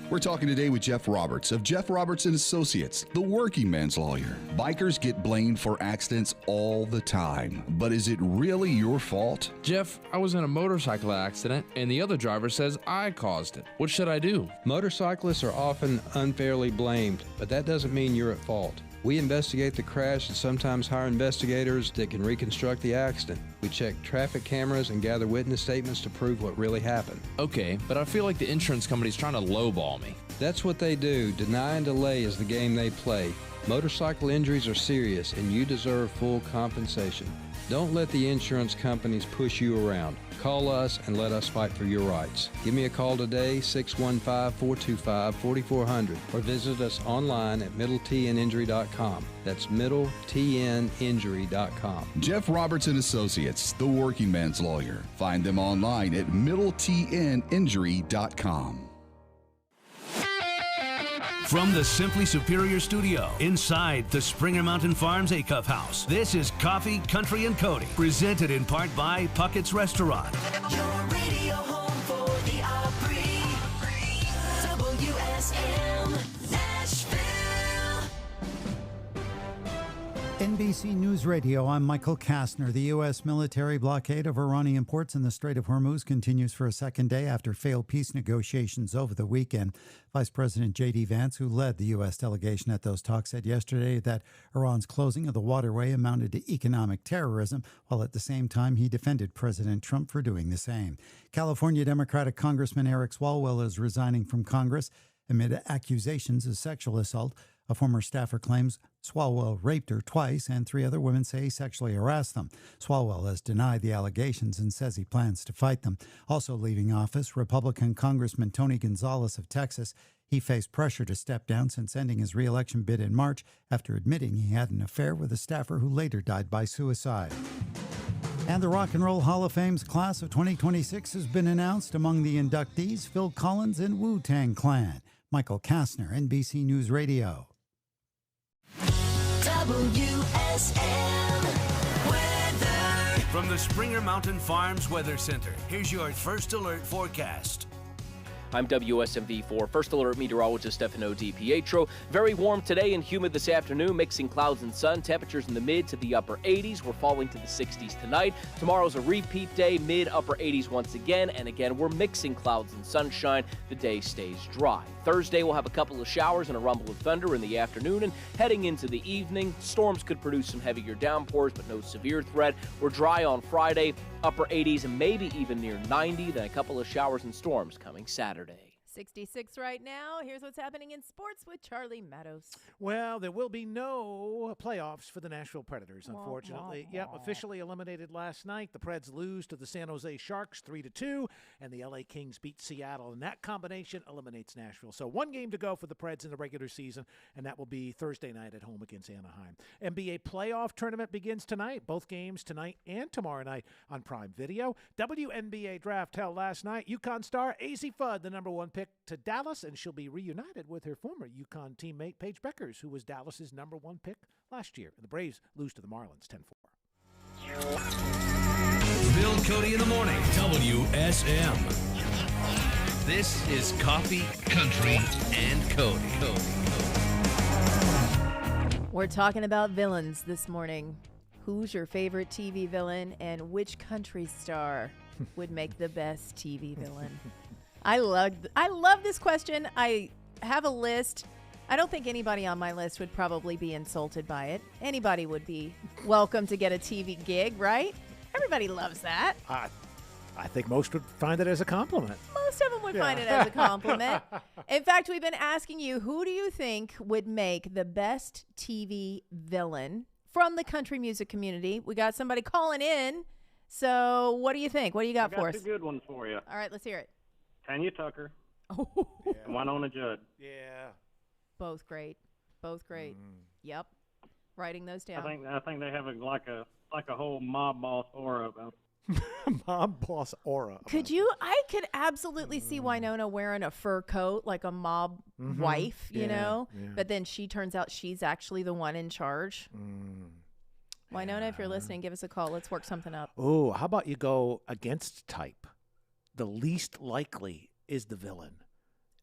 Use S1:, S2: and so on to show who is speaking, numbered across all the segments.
S1: We're talking today with Jeff Roberts of Jeff Roberts & Associates, the working man's lawyer. Bikers get blamed for accidents all the time, but is it really your fault?
S2: Jeff, I was in a motorcycle accident, and the other driver says I caused it. What should I do?
S3: Motorcyclists are often unfairly blamed, but that doesn't mean you're at fault. We investigate the crash and sometimes hire investigators that can reconstruct the accident. We check traffic cameras and gather witness statements to prove what really happened.
S2: Okay, but I feel like the insurance company's trying to lowball me.
S3: That's what they do. Deny and delay is the game they play. Motorcycle injuries are serious, and you deserve full compensation. Don't let the insurance companies push you around. Call us and let us fight for your rights. Give me a call today, 615-425-4400, or visit us online at middletninjury.com. That's middletninjury.com.
S1: Jeff Roberts & Associates, the working man's lawyer. Find them online at middletninjury.com.
S4: From the Simply Superior Studio, inside the Springer Mountain Farms Acuff House, this is Coffee, Country, and Cody, presented in part by Puckett's Restaurant.
S5: Your radio home for the Opry. WSM, Nashville.
S6: NBC News Radio, I'm Michael Kastner. The U.S. military blockade of Iranian ports in the Strait of Hormuz continues for a second day after failed peace negotiations over the weekend. Vice President J.D. Vance, who led the U.S. delegation at those talks, said yesterday that Iran's closing of the waterway amounted to economic terrorism, while at the same time he defended President Trump for doing the same. California Democratic Congressman Eric Swalwell is resigning from Congress amid accusations of sexual assault. A former staffer claims Swalwell raped her twice, and 3 other women say he sexually harassed them. Swalwell has denied the allegations and says he plans to fight them. Also leaving office, Republican Congressman Tony Gonzalez of Texas. He faced pressure to step down since ending his re-election bid in March after admitting he had an affair with a staffer who later died by suicide. And the Rock and Roll Hall of Fame's class of 2026 has been announced. Among the inductees, Phil Collins and Wu-Tang Clan. Michael Kastner, NBC News Radio.
S5: WSM weather.
S4: From the Springer Mountain Farms Weather Center, here's your First Alert forecast.
S7: I'm WSMV4 First Alert meteorologist Stefano DiPietro. Very warm today and humid this afternoon, mixing clouds and sun. Temperatures in the mid to the upper 80s. We're falling to the 60s tonight. Tomorrow's a repeat day, mid-upper 80s once again. And again, we're mixing clouds and sunshine. The day stays dry. Thursday, we'll have a couple of showers and a rumble of thunder in the afternoon. And heading into the evening, storms could produce some heavier downpours, but no severe threat. We're dry on Friday, upper 80s and maybe even near 90. Then a couple of showers and storms coming Saturday.
S8: 66 right now. Here's what's happening in sports with Charlie Meadows.
S9: Well, there will be no playoffs for the Nashville Predators, unfortunately. Yep, officially eliminated last night. The Preds lose to the San Jose Sharks 3-2, and the LA Kings beat Seattle, and that combination eliminates Nashville. So 1 game to go for the Preds in the regular season, and that will be Thursday night at home against Anaheim. NBA playoff tournament begins tonight. Both games tonight and tomorrow night on Prime Video. WNBA draft held last night. UConn star Azzi Fudd, the number 1 pick to Dallas, and she'll be reunited with her former UConn teammate Paige Beckers, who was Dallas's number 1 pick last year. And the Braves lose to the Marlins 10-4.
S4: Bill Cody in the morning, WSM. This is Coffee, Country, and Cody.
S8: We're talking about villains this morning. Who's your favorite TV villain, and which country star would make the best TV villain? I love this question. I have a list. I don't think anybody on my list would probably be insulted by it. Anybody would be welcome to get a TV gig, right? Everybody loves that.
S9: I think most would find it as a compliment.
S8: Most of them would find it as a compliment. In fact, we've been asking you, who do you think would make the best TV villain from the country music community? We got somebody calling in. So what do you think? What do you got for us?
S10: I got 2 good ones for you.
S8: All right, let's hear it.
S10: Tanya Tucker
S8: Oh,
S10: and Winona Judd.
S9: Yeah.
S8: both great. Both great. Yep. Writing those down.
S10: I think they have like a whole mob boss aura about them.
S9: Mob boss aura.
S8: Could you? I could absolutely see Winona wearing a fur coat like a mob wife, you know? Yeah. But then she turns out she's actually the one in charge. Winona, if you're listening, give us a call. Let's work something up.
S9: Oh, how about you go against type? The least likely is the villain.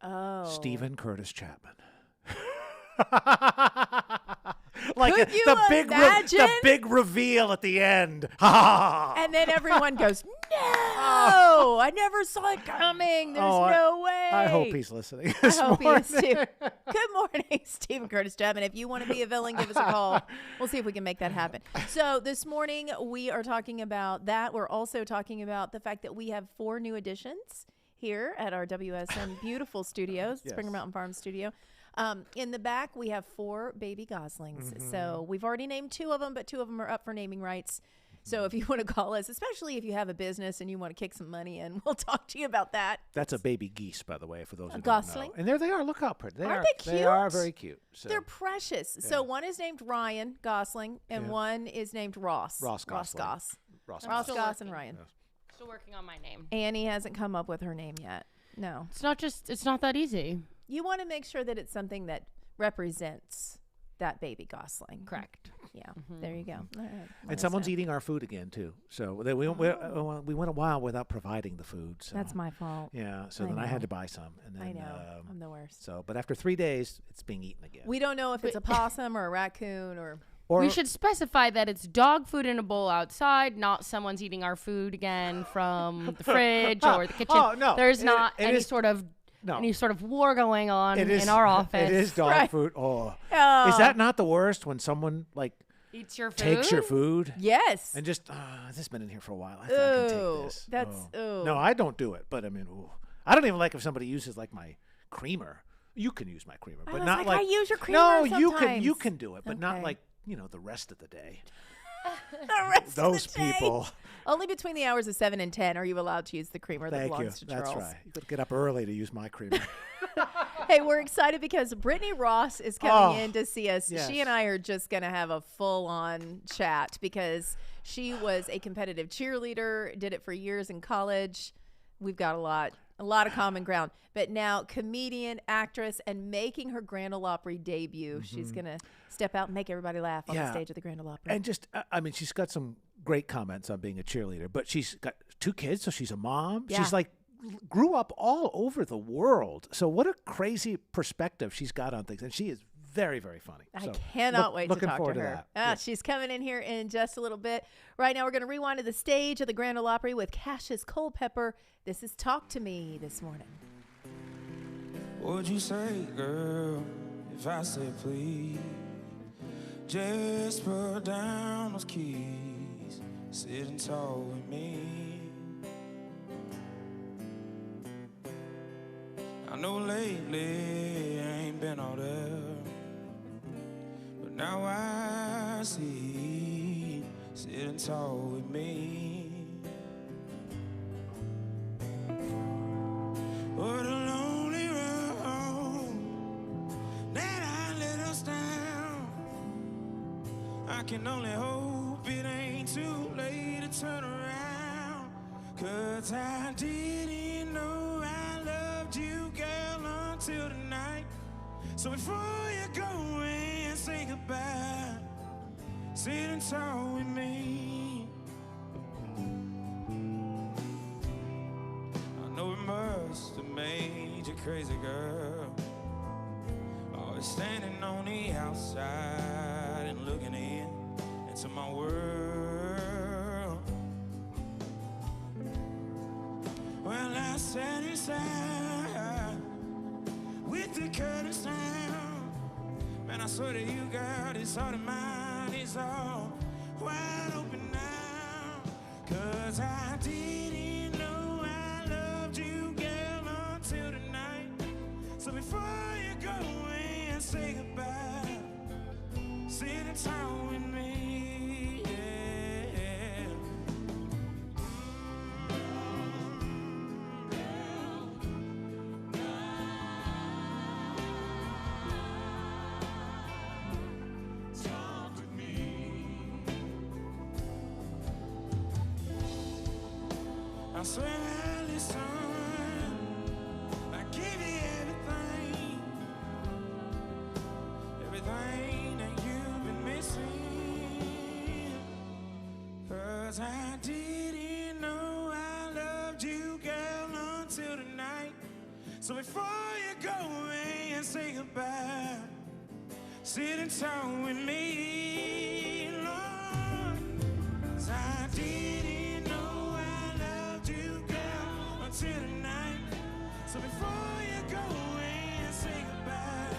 S8: Oh.
S9: Stephen Curtis Chapman.
S8: Could you imagine?
S9: The big reveal at the end.
S8: And then everyone goes, no, I never saw it coming. There's no way.
S9: I hope he's listening.
S8: I hope he is too. Good morning, Stephen Curtis Chapman. If you want to be a villain, give us a call. We'll see if we can make that happen. So this morning we are talking about that. We're also talking about the fact that we have 4 new additions here at our WSM beautiful studios,
S9: Yes.
S8: Springer Mountain Farm studio. In the back, we have 4 baby goslings. So we've already named 2 of them, but 2 of them are up for naming rights. So if you want to call us, especially if you have a business and you want to kick some money in, we'll talk to you about that.
S9: That's a baby geese, by the way, for those who don't
S8: gosling?
S9: know. And there they are. Look how pretty.
S8: Aren't they cute?
S9: They are very cute. So.
S8: They're precious. So one is named Ryan Gosling, and one is named Ross.
S9: Ross Gosling.
S8: Ross
S9: Ross
S8: Goss and Ryan.
S9: Yes.
S11: Still working on my name.
S8: Annie hasn't come up with her name yet. No.
S11: It's not that easy.
S8: You want to make sure that it's something that represents that baby gosling.
S11: Correct.
S8: Yeah. There you go. All right.
S9: And someone's eating our food again, too. So we went a while without providing the food. So.
S8: That's my fault.
S9: Yeah. So then I had to buy some. And then,
S8: I know. I'm the worst.
S9: So, but after 3 days, it's being eaten again.
S8: We don't know if it's a possum or a raccoon or
S11: we should specify that it's dog food in a bowl outside, not someone's eating our food again from the fridge or the kitchen.
S9: Oh, no.
S11: There's not
S9: it
S11: any
S9: is-
S11: sort of
S9: No.
S11: any sort of war going on in our office.
S9: It is dog
S8: Right.
S9: food. Oh.
S8: Oh.
S9: Is that not the worst when someone, like,
S11: Eats your food?
S9: takes your food?
S8: Yes.
S9: And just, this has been in here for a while. I think I can take this.
S8: That's
S9: No, I don't do it. But, I mean, I don't even like if somebody uses, like, my creamer. You can use my creamer, but
S8: was
S9: not
S8: like, I use your creamer
S9: No,
S8: sometimes.
S9: you can do it, but not
S8: Okay.
S9: like, the rest of the day.
S8: the rest
S9: Those
S8: of the day.
S9: people.
S8: Only between the hours of 7 and 10 are you allowed to use the creamer that
S9: Thank you.
S8: belongs to Charles.
S9: That's right. You got to get up early to use my creamer.
S8: Hey, we're excited because Brittany Ross is coming in to see us.
S9: yes.
S8: She and I are just going to have a full-on chat because she was a competitive cheerleader, did it for years in college. We've got a lot of common ground. But now comedian, actress, and making her Grand Ole Opry debut. She's going to step out and make everybody laugh on the stage of the Grand Ole Opry.
S9: And just, I mean, she's got some great comments on being a cheerleader, but she's got 2 kids, so she's a mom.
S8: Yeah.
S9: She's like, grew up all over the world. So what a crazy perspective she's got on things. And she is very, very funny.
S8: I
S9: So
S8: cannot wait to
S9: looking
S8: talk
S9: forward
S8: to her.
S9: that. Yeah.
S8: She's coming in here in just a little bit. Right now, we're going to rewind to the stage of the Grand Ole Opry with Cassius Culpepper. This is Talk to Me this morning.
S12: What would you say, girl, if I said please? Just put down those keys, sit and talk with me. I know lately I ain't been all there, but now I see, sit and talk with me. What a lonely road that I let us down. I can only hope it ain't too late to turn around, 'cause I didn't know I loved you, girl, until tonight. So before you go and say goodbye, sit and talk with me. I know it must have made you crazy, girl, always standing on the outside and looking into my world. Well, I sat inside with the curtains down. Man, I swear to you, girl, this heart of mine is all wide open now. 'Cause I didn't know I loved you, girl, until tonight. So before you go and say goodbye, sit and talk with me. I swear I listen, I give you everything, everything that you've been missing. 'Cause I didn't know I loved you, girl, until tonight. So before you go away and say goodbye, sit and talk with me, Lord. 'Cause I didn't know I loved you, girl, until tonight. So before you go away and say goodbye,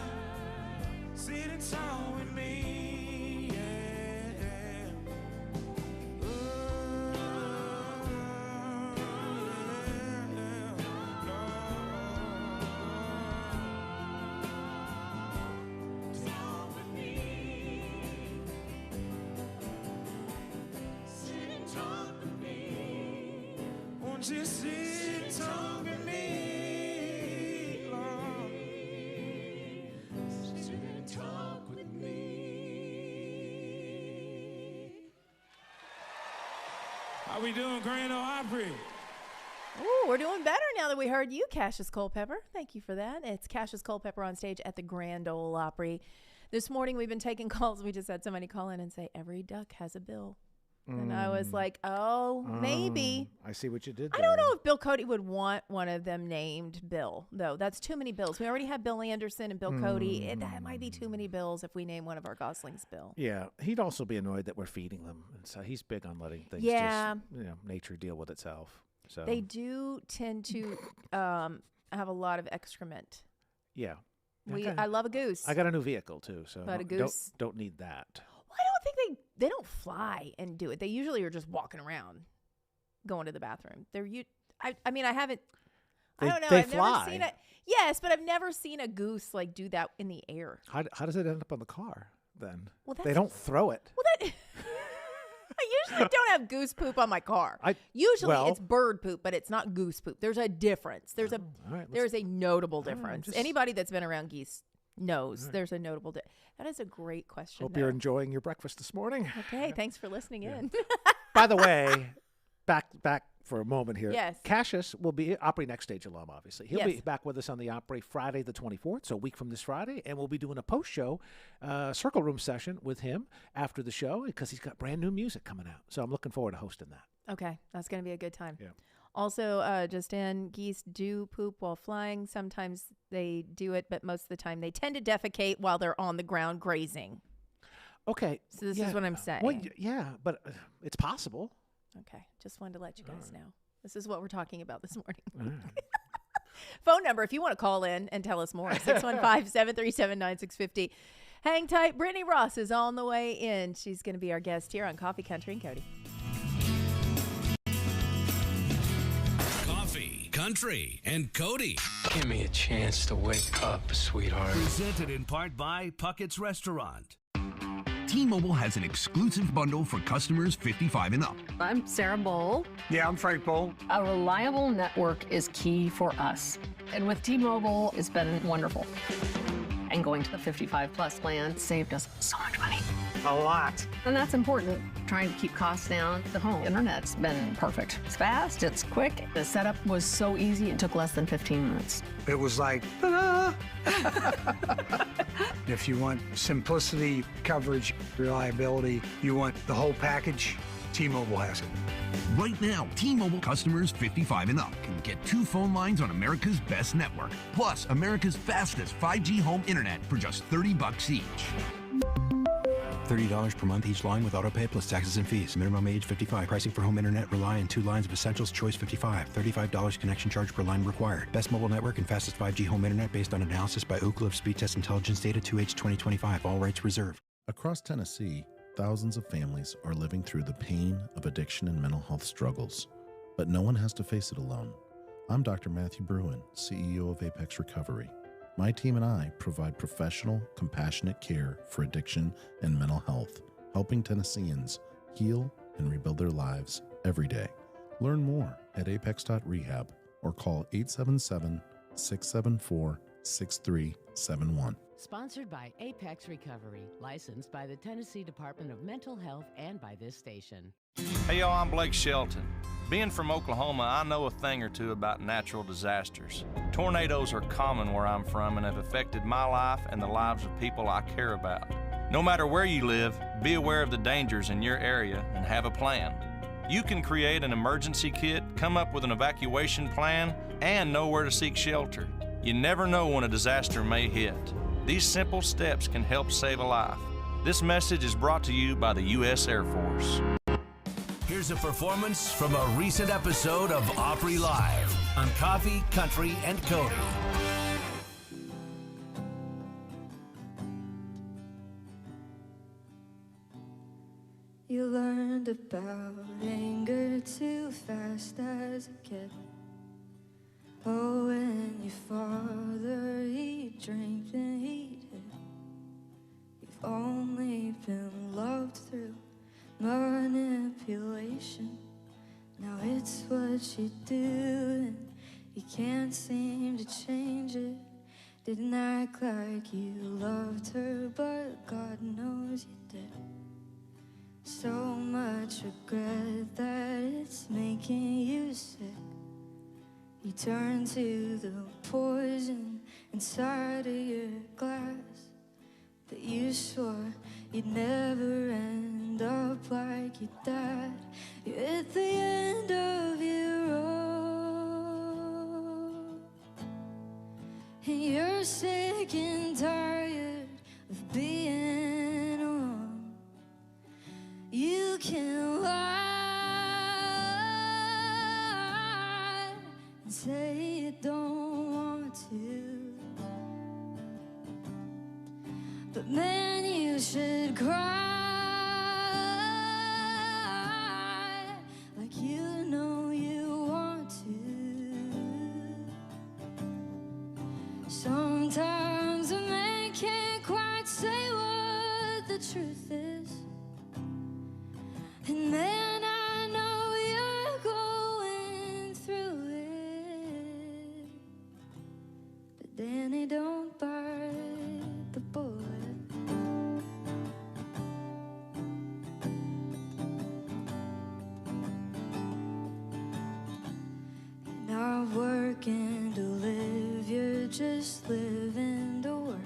S12: sit and talk with me, yeah. Talk with me. Sit and talk with me. Won't you sit and talk with me, Lord? Sit and talk with me. How we doing, Grand Ole Opry?
S8: Ooh, we're doing better now that we heard you, Cassius Culpepper. Thank you for that. It's Cassius Culpepper on stage at the Grand Ole Opry. This morning we've been taking calls. We just had somebody call in and say, every duck has a bill. And I was like, oh, maybe.
S9: I see what you did
S8: I
S9: there.
S8: don't know if Bill Cody would want one of them named Bill, though. That's too many Bills. We already have Bill Anderson and Bill Cody. That might be too many Bills if we name one of our Goslings Bill.
S9: Yeah, he'd also be annoyed that we're feeding them. And so he's big on letting things
S8: Yeah.
S9: just, nature deal with itself. So
S8: They do tend to have a lot of excrement.
S9: yeah.
S8: I love a goose.
S9: I got a new vehicle too, so
S8: But a goose-
S9: don't need that.
S8: Well, I don't think they don't fly and do it. They usually are just walking around, going to the bathroom. I mean, I haven't. I don't know.
S9: They
S8: I've
S9: fly.
S8: never seen it. Yes, but I've never seen a goose like do that in the air.
S9: How does it end up on the car then?
S8: Well,
S9: They
S8: that's-
S9: don't throw it.
S8: Well, that. I usually don't have goose poop on my car. Usually
S9: well-
S8: it's bird poop, but it's not goose poop. There's a difference. There's a
S9: right,
S8: there's a notable
S9: right,
S8: difference.
S9: just-
S8: Anybody that's been around geese knows there's a notable That is a great question.
S9: Hope you're
S8: though.
S9: enjoying your breakfast this morning.
S8: Okay, thanks for listening in.
S9: By the way, back for a moment here.
S8: Yes.
S9: Cassius will be Opry Next Stage alum, obviously. He'll be
S8: Yes.
S9: back with us on the Opry Friday the 24th, so a week from this Friday, and we'll be doing a post-show circle room session with him after the show because he's got brand new music coming out. So I'm looking forward to hosting that.
S8: Okay, that's going to be a good time.
S9: Yeah.
S8: Also, just in, geese do poop while flying. Sometimes they do it, but most of the time they tend to defecate while they're on the ground grazing.
S9: Okay.
S8: So this is what I'm saying.
S9: Well, yeah, but it's possible.
S8: Okay, just wanted to let you guys know. This is what we're talking about this morning.
S9: All right.
S8: Phone number, if you want to call in and tell us more, 615-737-9650. Hang tight. Brittany Ross is on the way in. She's going to be our guest here on Coffee, Country, and Cody.
S4: Coffee, Country, and Cody.
S13: Give me a chance to wake up, sweetheart.
S4: Presented in part by Puckett's Restaurant.
S14: T-Mobile has an exclusive bundle for customers 55 and up.
S15: I'm Sarah Bowl.
S13: Yeah, I'm Frank Bowl.
S15: A reliable network is key for us. And with T-Mobile, it's been wonderful. And going to the 55 plus plan saved us so much money.
S13: A lot.
S15: And that's important. Trying to keep costs down. The home internet's been perfect. It's fast, it's quick. The setup was so easy, it took less than 15 minutes.
S13: It was like, ta-da! If you want simplicity, coverage, reliability, you want the whole package, T-Mobile has it.
S14: Right now, T-Mobile customers 55 and up can get 2 phone lines on America's best network, plus America's fastest 5G home internet for just $30 each.
S16: $30 per month each line with autopay plus taxes and fees. Minimum age 55. Pricing for home internet rely on 2 lines of Essentials Choice 55. $35 connection charge per line required. Best mobile network and fastest 5G home internet based on analysis by Ookla of Speed Test Intelligence Data 2H 2025. All rights reserved.
S17: Across Tennessee, thousands of families are living through the pain of addiction and mental health struggles. But no one has to face it alone. I'm Dr. Matthew Bruin, CEO of Apex Recovery. My team and I provide professional, compassionate care for addiction and mental health, helping Tennesseans heal and rebuild their lives every day. Learn more at apex.rehab or call 877-674-6371.
S18: Sponsored by Apex Recovery, licensed by the Tennessee Department of Mental Health and by this station.
S19: Hey y'all, I'm Blake Shelton. Being from Oklahoma, I know a thing or two about natural disasters. Tornadoes are common where I'm from and have affected my life and the lives of people I care about. No matter where you live, be aware of the dangers in your area and have a plan. You can create an emergency kit, come up with an evacuation plan, and know where to seek shelter. You never know when a disaster may hit. These simple steps can help save a life. This message is brought to you by the U.S. Air Force.
S4: Here's a performance from a recent episode of Opry Live on Coffee, Country, and Cody.
S20: You learned about anger too fast as a kid. Oh, and your father, he drank and he did. You've only been loved through manipulation. Now it's what you do, and you can't seem to change it. Didn't act like you loved her, but God knows you did. So much regret that it's making you sick. You turn to the poison inside of your glass, but you swore you'd never end up like your dad. You're at the end of your rope, and you're sick and tired of being alone. You can lie and say you don't want to, but man, you should cry like you know you want to. Sometimes a man can't quite say what the truth is, and man, I know you're going through it, but Danny, don't bite the bullet. You're not working to live, you're just living to work.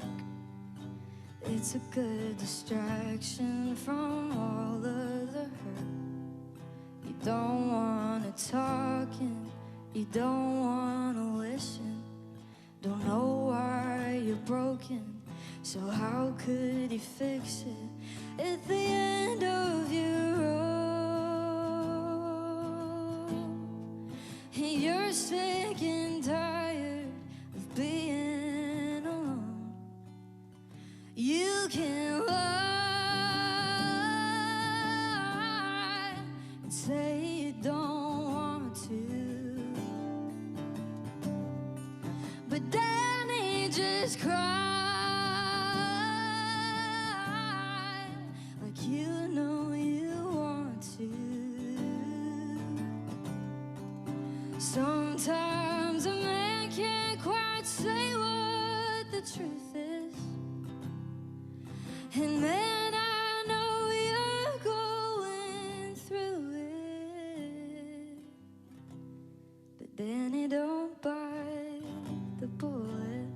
S20: It's a good distraction from all of the hurt. You don't wanna talk and you don't wanna listen. Don't know why you're broken, so how could you fix it? At the end of your rope, and you're sick and tired of being alone. You can lie and say you don't want to, but Danny, just cry like you know you want to. Sometimes a man can't quite say what the truth is, and man, I know you're going through it, but Danny, don't bite the bullet.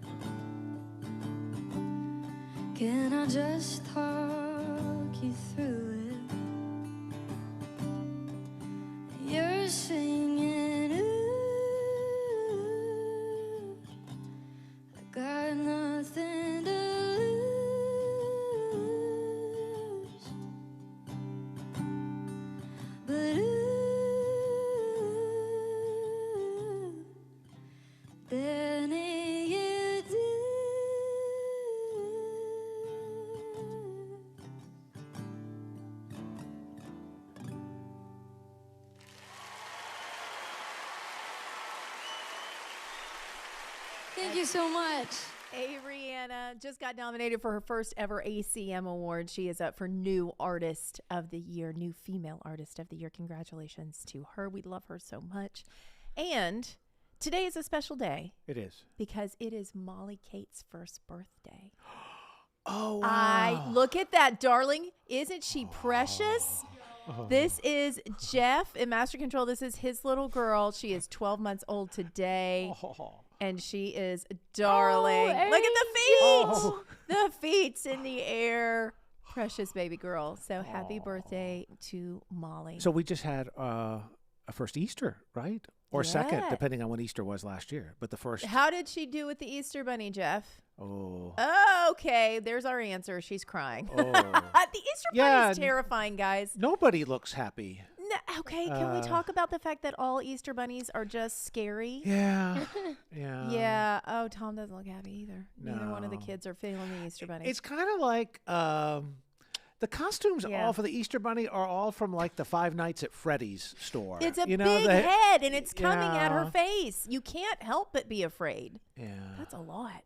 S20: Can I just talk you through it? You're singing, ooh, I got nothing to lose, but ooh, Danny, you do. Thank you so much.
S8: Ariana just got nominated for her first ever ACM award. She is up for New Artist of the Year, New Female Artist of the Year. Congratulations to her. We love her so much. And today is a special day.
S9: It is.
S8: Because it is Molly Kate's first birthday.
S9: Oh, wow.
S8: Look at that, darling. Isn't she precious?
S9: Oh.
S8: This is Jeff in Master Control. This is his little girl. She is 12 months old today.
S9: Oh.
S8: And she is darling.
S11: Oh,
S8: look at the feet.
S9: Oh.
S8: The feet's in the air. Precious baby girl. So happy birthday to Molly.
S9: So we just had a first Easter, right? Or second, depending on when Easter was last year. But the first.
S8: How did she do with the Easter Bunny, Jeff?
S9: Oh.
S8: Oh, okay. There's our answer. She's crying.
S9: Oh.
S8: The Easter Bunny's terrifying, guys.
S9: Nobody looks happy.
S8: No, okay, can we talk about the fact that all Easter bunnies are just scary?
S9: Yeah. Yeah.
S8: Yeah. Oh, Tom doesn't look happy either.
S9: No.
S8: Neither one of the kids are feeling the Easter bunny.
S9: It's kind of like the costumes all for the Easter Bunny are all from like the Five Nights at Freddy's store.
S8: It's a big head, and it's coming at her face. You can't help but be afraid.
S9: Yeah. That's
S8: a lot.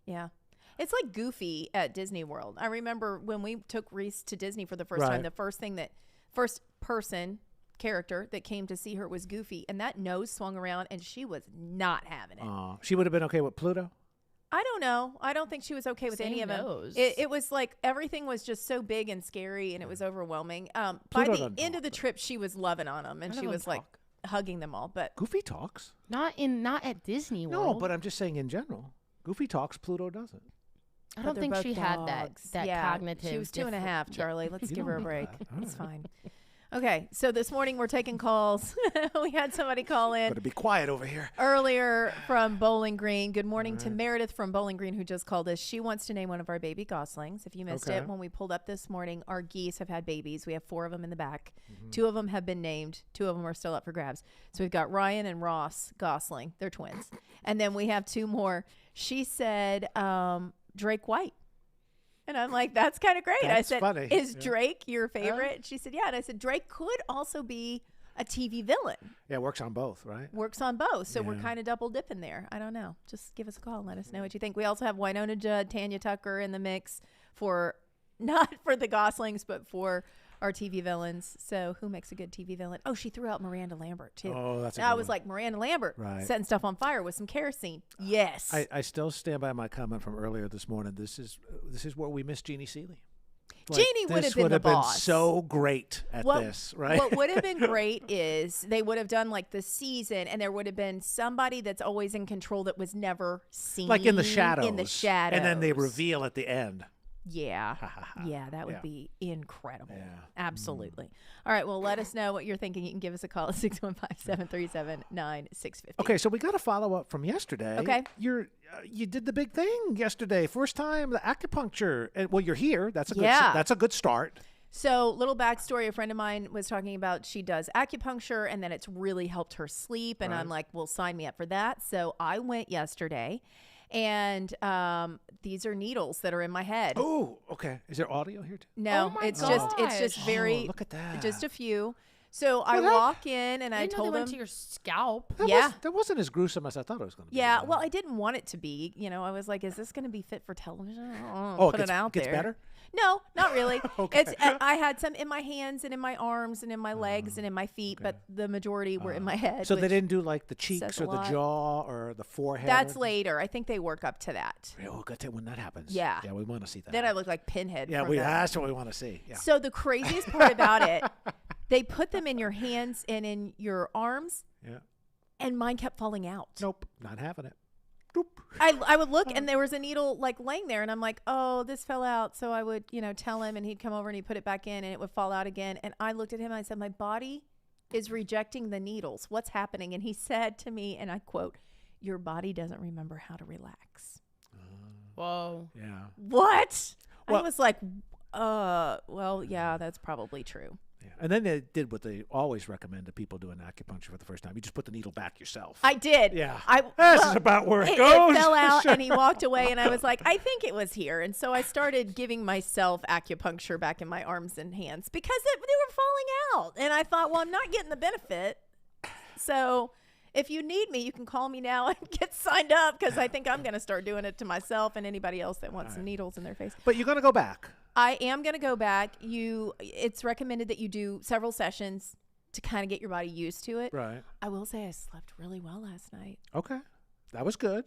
S8: Yeah. It's like Goofy at Disney World. I remember when we took Reese to Disney for the first time, the first person character that came to see her was Goofy, and that nose swung around, and she was not having it.
S9: She would have been okay with Pluto?
S8: I don't know. I don't think she was okay with any of them. It was like everything was just so big and scary, and it was overwhelming. By the end of the trip, she was loving on them, and she was like hugging them all. But
S9: Goofy talks.
S11: Not at Disney World.
S9: No, but I'm just saying in general. Goofy talks, Pluto doesn't.
S11: I don't think she had that cognitive.
S8: She was 2.5, Charlie. Let's give her a break. It's fine. Okay, so this morning we're taking calls. We had somebody call in.
S9: Better be quiet over here.
S8: Earlier from Bowling Green. Good morning to Meredith from Bowling Green, who just called us. She wants to name one of our baby goslings. If you missed it, when we pulled up this morning, our geese have had babies. We have 4 of them in the back. 2 of them have been named. 2 of them are still up for grabs. So we've got Ryan and Ross Gosling. They're twins. And then we have 2 more. She said Drake White. And I'm like, that's kind of great.
S9: That's
S8: I said,
S9: funny.
S8: Is Drake your favorite? She said, yeah. And I said, Drake could also be a TV villain.
S9: Yeah, works on both, right?
S8: Works on both. So we're kind of double dipping there. I don't know. Just give us a call. Let us know what you think. We also have Winona Judd, Tanya Tucker in the mix for, not for the Goslings, but for our TV villains. So who makes a good TV villain? Oh, she threw out Miranda Lambert, too.
S9: Oh, that's a
S8: I
S9: good
S8: was
S9: one.
S8: like, Miranda Lambert
S9: Right.
S8: setting stuff on fire with some kerosene. Yes.
S9: I still stand by my comment from earlier this morning. This is where we miss Jeannie Seeley.
S8: Jeannie would have been the boss.
S9: Been so great at this, right?
S8: What would have been great is they would have done like the season, and there would have been somebody that's always in control that was never seen.
S9: Like in the shadows.
S8: In the shadows.
S9: And then they reveal at the end.
S8: Yeah. Yeah, that would be incredible. Yeah. Absolutely. All right, well, let us know what you're thinking. You can give us a call at 615-737-9650.
S9: Okay, so we got a follow-up from yesterday.
S8: Okay.
S9: You did the big thing yesterday. First time, the acupuncture. Well, you're here. That's a good start.
S8: So, little backstory, a friend of mine was talking about she does acupuncture, and then it's really helped her sleep. And I'm like, well, sign me up for that. So I went yesterday. And these are needles that are in my head.
S9: Oh, okay. Is there audio here too?
S8: No, it's just very.
S9: Look at that.
S8: Just a few. So I walk in and I told
S11: went
S8: them
S11: to your scalp.
S9: That wasn't as gruesome as I thought it was going to be.
S8: Yeah, well, I didn't want it to be. You know, I was like, is this going to be fit for television? Put it out
S9: gets
S8: there.
S9: Better?
S8: No, not really.
S9: Okay.
S8: I had some in my hands and in my arms and in my legs and in my feet, but the majority were in my head.
S9: So they didn't do like the cheeks or the jaw or the forehead?
S8: That's later. I think they work up to that.
S9: Yeah, we'll get to when that happens.
S8: Yeah.
S9: Yeah, we want to see that.
S8: Then I look like Pinhead.
S9: Yeah, that's what we want to see. Yeah.
S8: So the craziest part about it, they put them in your hands and in your arms.
S9: Yeah.
S8: And mine kept falling out.
S9: Nope, not having it.
S8: I would look and there was a needle like laying there and I'm like, oh, this fell out. So I would, tell him and he'd come over and he'd put it back in and it would fall out again. And I looked at him and I said, my body is rejecting the needles. What's happening? And he said to me, and I quote, your body doesn't remember how to relax.
S11: Whoa.
S9: Yeah.
S8: What? I was like, well, yeah, that's probably true.
S9: Yeah. And then they did what they always recommend to people doing acupuncture for the first time. You just put the needle back yourself.
S8: I did.
S9: Yeah. This is about where it goes.
S8: It fell out and he walked away and I was like, I think it was here. And so I started giving myself acupuncture back in my arms and hands because they were falling out. And I thought, well, I'm not getting the benefit. So if you need me, you can call me now and get signed up because I think I'm going to start doing it to myself and anybody else that wants some needles in their face.
S9: But you're going to go back.
S8: I am going to go back. It's recommended that you do several sessions to kind of get your body used to it.
S9: Right.
S8: I will say I slept really well last night.
S9: Okay. That was good.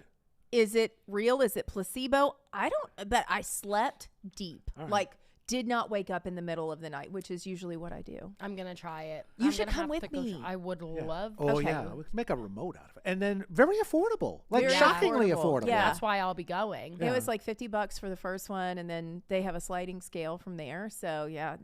S8: Is it real? Is it placebo? But I slept deep.
S9: All right.
S8: Like, did not wake up in the middle of the night, which is usually what I do.
S11: I'm going to try it.
S8: You should come with
S11: me.
S8: me.
S11: I would love to.
S9: Oh, yeah. We can make a remote out of it. And then very affordable. Like shockingly affordable.
S8: Yeah.
S11: That's why I'll be going.
S8: It was like $50 for the first one, and then they have a sliding scale from there. So, yeah,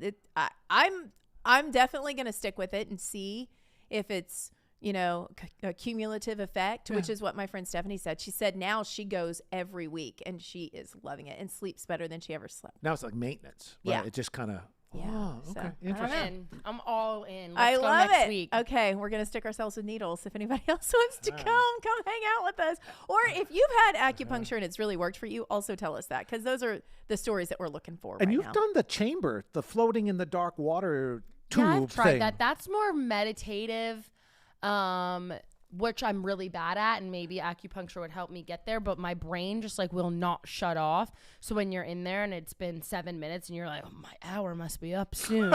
S8: I'm definitely going to stick with it and see if it's a cumulative effect, which is what my friend Stephanie said. She said now she goes every week and she is loving it and sleeps better than she ever slept.
S9: Now it's like maintenance. Right?
S8: Yeah.
S9: It just kind of, okay.
S11: Interesting. I'm all in.
S8: I
S11: Let's go
S8: love
S11: next
S8: it.
S11: week.
S8: Okay, we're going to stick ourselves with needles. If anybody else wants to come hang out with us. Or if you've had acupuncture and it's really worked for you, also tell us that, because those are the stories that we're looking for
S9: And
S8: right
S9: you've
S8: now.
S9: done the chamber, the floating in the dark water tube
S11: Yeah, I've tried
S9: thing.
S11: that. That's more meditative, which I'm really bad at, and maybe acupuncture would help me get there, but my brain just like will not shut off. So when you're in there and it's been 7 minutes and you're like, oh, my hour must be up soon.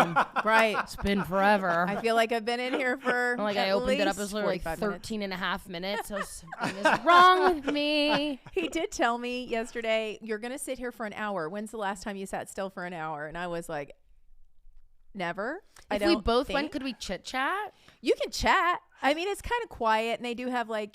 S8: Right.
S11: It's been forever.
S8: I feel like I've been in here for
S11: I opened it up, it was literally like 13 and a half minutes. So something is wrong with me.
S8: He did tell me yesterday, you're going to sit here for an hour. When's the last time you sat still for an hour? And I was like, never.
S11: If we both went, could we chit chat?
S8: You can chat. I mean, it's kind of quiet, and they do have
S9: I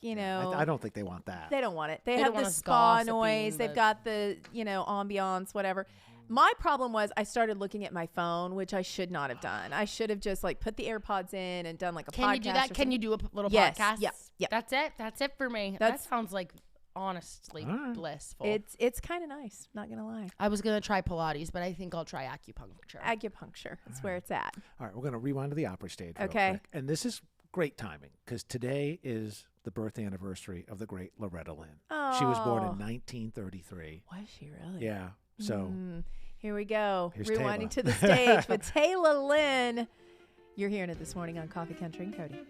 S9: don't think they want that.
S8: They don't want it. They
S11: They
S8: have
S11: don't want
S8: the
S11: us
S8: spa
S11: gossiping,
S8: noise. They've
S11: but-
S8: got the, ambiance, whatever. My problem was I started looking at my phone, which I should not have done. I should have just put the AirPods in and done a podcast.
S11: Can you do that? Can you do a little
S8: Yes.
S11: podcast?
S8: Yeah.
S11: That's it. That's it for me. That sounds like honestly blissful.
S8: It's kind of nice, not going to lie.
S11: I was going to try Pilates, but I think I'll try acupuncture.
S8: Acupuncture. That's where it's at.
S9: All right, we're going to rewind to the opera stage real
S8: Okay.
S9: quick. And this is great timing because today is the birth anniversary of the great Loretta Lynn. She was born in 1933.
S8: Was she really?
S9: Yeah. So
S8: here we go.
S9: Here's
S8: Rewinding
S9: Taylor.
S8: to the stage with Taylor Lynn. You're hearing it this morning on Coffee Country and Cody.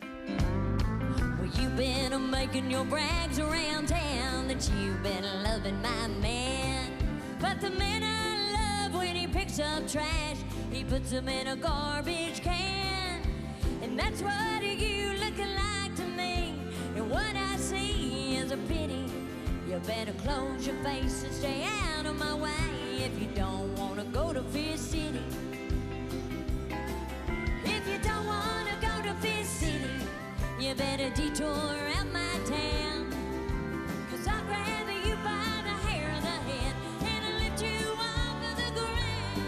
S21: Well, you've been making your brags around town that you've been loving my man. But the man I love, when he picks up trash, he puts them in a garbage can. And that's what you looking like to me. And what I see is a pity. You better close your face and stay out of my way if you don't want to go to Fist City. If you don't want to go to Fist City, you better detour out my town. 'Cause I'd rather you by the hair of the head and lift you off of the ground.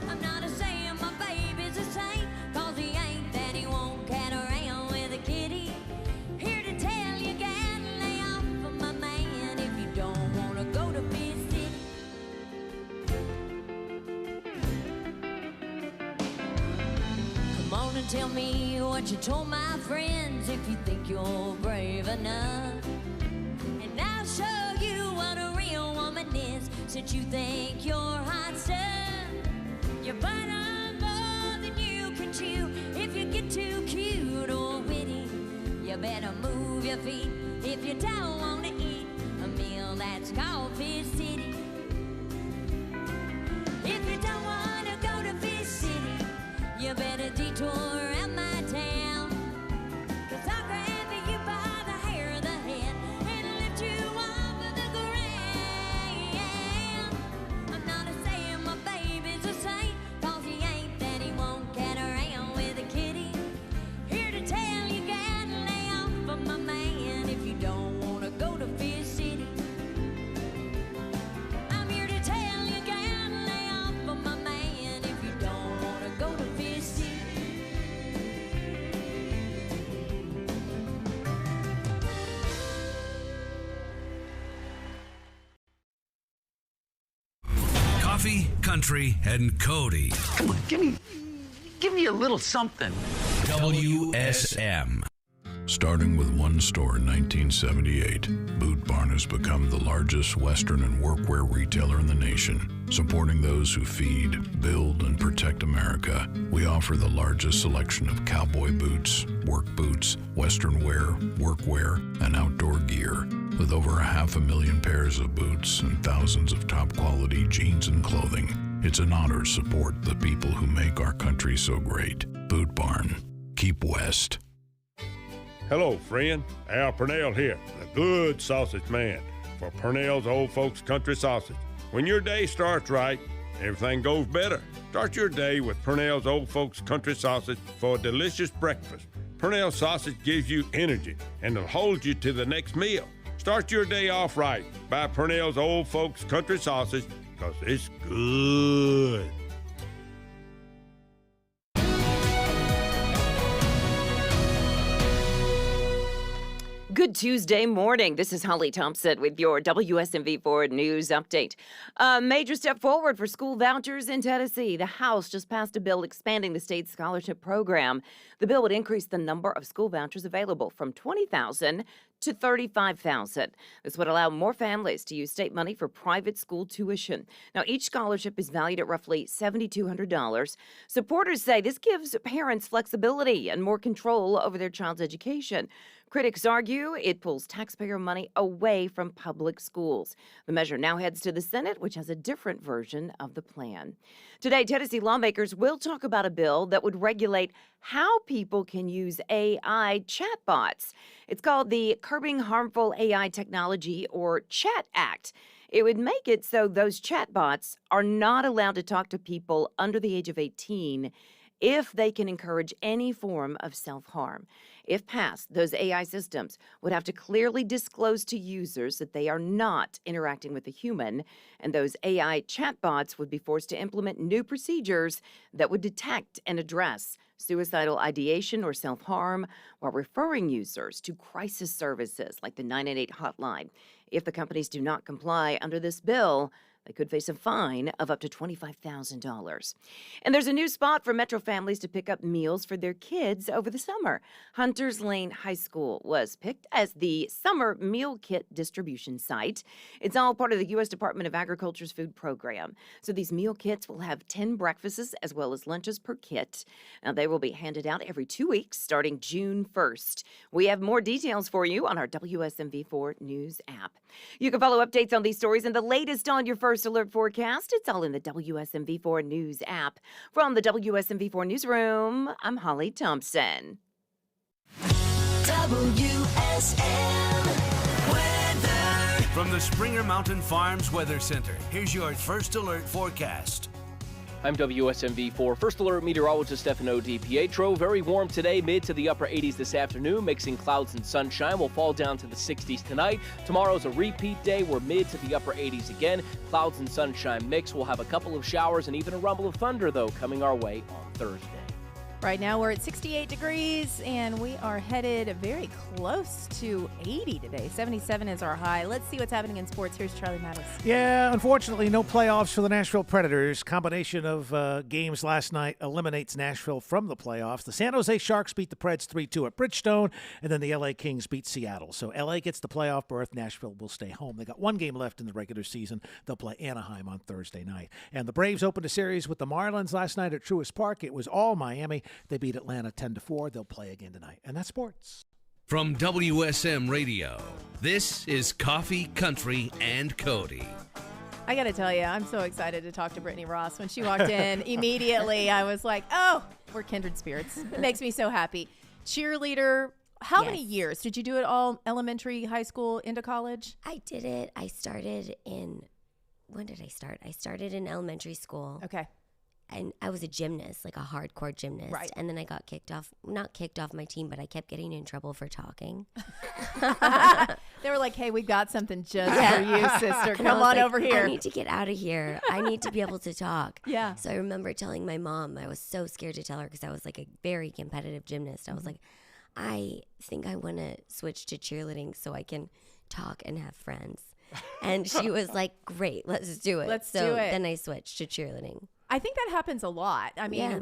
S21: I'm not a saying my baby's a saint, 'cause he ain't that he won't cat around with a kitty. Here to tell you, gotta lay off of my man if you don't want to go to Fist City. Come on and tell me what you told my friends if you think you're brave enough. And I'll show you what a real woman is since you think you're hot stuff. You bite on more than you can chew if you get too cute or witty. You better move your feet if you don't want to eat a meal that's called Fist City. If you don't want to go to Fist City, you better detour out my town. 'Cause I'd rather you by the hair of the head and lift you off of the ground. I'm not a saying my baby's a saint, 'cause he ain't that he won't cat around with a kitty. Here to tell you, gotta lay off of my man if you don't want to go to Fist City. I'm here to tell you, gotta lay off of my man if you don't want to go to Fist City.
S4: Coffee, Country, and Cody.
S22: Come on, give me a little something.
S4: WSM.
S23: Starting with one store in 1978, Boot Barn has become the largest Western and workwear retailer in the nation. Supporting those who feed, build, and protect America, we offer the largest selection of cowboy boots, work boots, Western wear, workwear, and outdoor gear. With over 500,000 pairs of boots and thousands of top-quality jeans and clothing, it's an honor to support the people who make our country so great. Boot Barn. Keep West.
S24: Hello, friend. Al Purnell here, the good sausage man for Purnell's Old Folks Country Sausage. When your day starts right, everything goes better. Start your day with Purnell's Old Folks Country Sausage for a delicious breakfast. Purnell sausage gives you energy and will hold you to the next meal. Start your day off right by Purnell's Old Folks Country Sausage, because it's good.
S1: Good Tuesday morning. This is Holly Thompson with your WSMV4 news update. A major step forward for school vouchers in Tennessee. The House just passed a bill expanding the state's scholarship program. The bill would increase the number of school vouchers available from 20,000 to 35,000. This would allow more families to use state money for private school tuition. Now, each scholarship is valued at roughly $7,200. Supporters say this gives parents flexibility and more control over their child's education. Critics argue it pulls taxpayer money away from public schools. The measure now heads to the Senate, which has a different version of the plan. Today, Tennessee lawmakers will talk about a bill that would regulate how people can use AI chatbots. It's called the Curbing Harmful AI Technology, or CHAT Act. It would make it so those chatbots are not allowed to talk to people under the age of 18 if they can encourage any form of self-harm. If passed, those AI systems would have to clearly disclose to users that they are not interacting with a human, and those AI chatbots would be forced to implement new procedures that would detect and address suicidal ideation or self-harm while referring users to crisis services like the 988 hotline. If the companies do not comply under this bill, they could face a fine of up to $25,000. And there's a new spot for Metro families to pick up meals for their kids over the summer. Hunters Lane High School was picked as the summer meal kit distribution site. It's all part of the U.S. Department of Agriculture's food program. So these meal kits will have 10 breakfasts as well as lunches per kit. Now, they will be handed out every 2 weeks starting June 1st. We have more details for you on our WSMV4 News app. You can follow updates on these stories and the latest on your First Alert forecast. It's all in the WSMV4 News app. From the WSMV4 Newsroom, I'm Holly Thompson.
S5: WSM weather.
S4: From the Springer Mountain Farms Weather Center, here's your First Alert forecast.
S7: I'm WSMV4 First Alert meteorologist Stefano DiPietro. Very warm today, mid to the upper 80s this afternoon, mixing clouds and sunshine. Will fall down to the 60s tonight. Tomorrow's a repeat day. We're mid to the upper 80s again. Clouds and sunshine mix. We'll have a couple of showers and even a rumble of thunder, though, coming our way on Thursday.
S8: Right now we're at 68 degrees and we are headed very close to 80 today. 77 is our high. Let's see what's happening in sports. Here's Charlie Mattis.
S9: Yeah, unfortunately, no playoffs for the Nashville Predators. Combination of games last night eliminates Nashville from the playoffs. The San Jose Sharks beat the Preds 3-2 at Bridgestone, and then the LA Kings beat Seattle. So LA gets the playoff berth. Nashville will stay home. They got one game left in the regular season. They'll play Anaheim on Thursday night. And the Braves opened a series with the Marlins last night at Truist Park. It was all Miami. They beat Atlanta 10-4. They'll play again tonight. And that's sports.
S4: From WSM Radio, this is Coffee, Country, and Cody.
S8: I got to tell you, I'm so excited to talk to Brittany Ross. When she walked in, immediately I was like, oh, we're kindred spirits. It makes me so happy. Cheerleader. How many years? Did you do it all elementary, high school, into college?
S2: I did it. I started in, when did I start? I started in elementary school.
S8: Okay.
S2: And I was a gymnast, like a hardcore gymnast.
S8: Right.
S2: And then I got not kicked off my team, but I kept getting in trouble for talking.
S8: They were like, hey, we've got something just for you, sister. Come on over here.
S2: I need to get out of here. I need to be able to talk.
S8: Yeah.
S2: So I remember telling my mom, I was so scared to tell her because I was like a very competitive gymnast. I was like, I think I want to switch to cheerleading so I can talk and have friends. And she was like, great, let's do it.
S8: Let's
S2: do
S8: it.
S2: Then I switched to cheerleading.
S8: I think that happens a lot. I mean,
S2: Yeah.